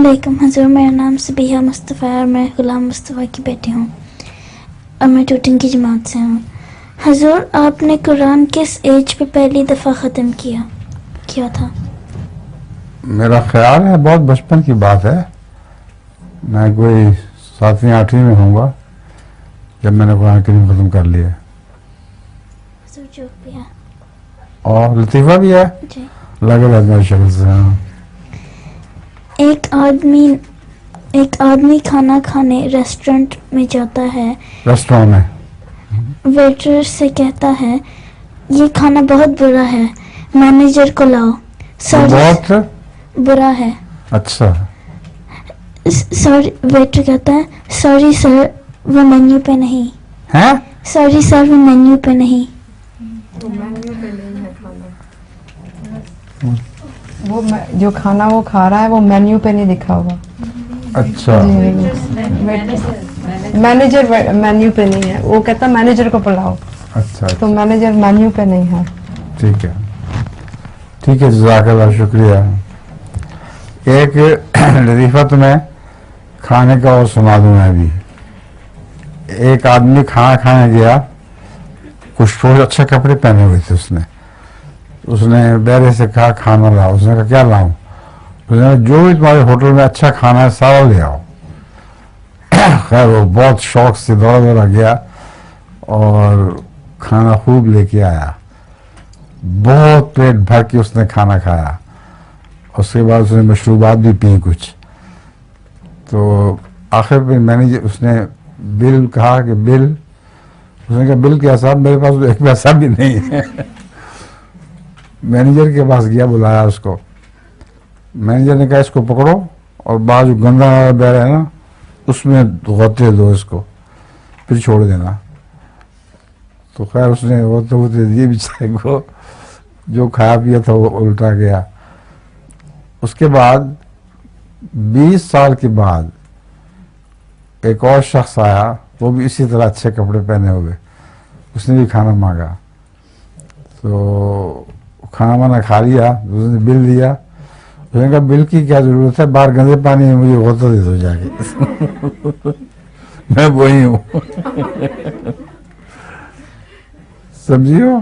अस्सलामुअलैकुम हज़ूर, मेरा नाम सबिहा मुस्तफ़ा है और मैं ग़ुलाम मुस्तफ़ा की बेटी हूँ और मैं टूटिंग की जमात से हूँ। हज़ूर, आपने कुरान किस एज पे पहली दफ़ा ख़त्म किया था? मेरा ख्याल है बहुत बचपन की बात है। मैं कोई 7वीं 8वीं में होऊंगा जब मैंने कुरान करीम ख़त्म कर लिया। हज़ूर, जोक भी है और लतीफ़ा भी है जी। अलग अलग मेरी शक्ल से। हाँ। एक आदमी खाना खाने रेस्टोरेंट में जाता है। रेस्टोरेंट में वेटर से कहता है, ये खाना बहुत बुरा है, मैनेजर को लाओ। बहुत बुरा है। अच्छा। सॉरी, वेटर कहता है, सॉरी सर, वो मेन्यू पे नहीं है। सॉरी सर, वो मेन्यू पे नहीं। वो मेन्यू पे नहीं है खाना। वो जो खाना वो खा रहा है वो मेन्यू पे नहीं लिखा हुआ। अच्छा। मैनेजर मेन्यू पे नहीं है, वो कहता मैनेजर को बुलाओ। अच्छा। तो मैनेजर मेन्यू पे नहीं है। ठीक है, ठीक है, जज़ाकल्लाह, शुक्रिया। एक लतीफ़ा तुम्हें खाने का और सुना दूं मैं भी। एक आदमी खाना खाने गया, कुछ रोज अच्छे कपड़े पहने हुए थे उसने बैरे से कहा खाना लाओ। उसने कहा क्या लाऊं? उसने कहा जो भी तुम्हारे होटल में अच्छा खाना है सारा ले आओ। खैर वो बहुत शौक से दौड़ा दौड़ा गया और खाना खूब लेके आया। बहुत पेट भर के उसने खाना खाया। उसके बाद उसने मशरूबात भी पी कुछ। तो आखिर में मैनेजर उसने बिल कहा कि बिल, उसने कहा बिल क्या साहब, मेरे पास तो एक पैसा भी नहीं है। मैनेजर के पास गया, बुलाया उसको। मैनेजर ने कहा इसको पकड़ो और बाहर जो गंदा बह रहा है ना उसमें गोते दो इसको, फिर छोड़ देना। तो खैर उसने गोते वोते दिए बेचारे को, जो खाया पिया था वो उल्टा गया। उसके बाद 20 साल के बाद एक और शख्स आया, वो भी इसी तरह अच्छे कपड़े पहने हुए। उसने भी खाना मांगा, तो खाना वाना खा लिया, उसने बिल दिया। उसने कहा बिल की क्या जरूरत है, बाहर गंदे पानी में मुझे गोता दे दो जाके। मैं वही हूँ। समझियो।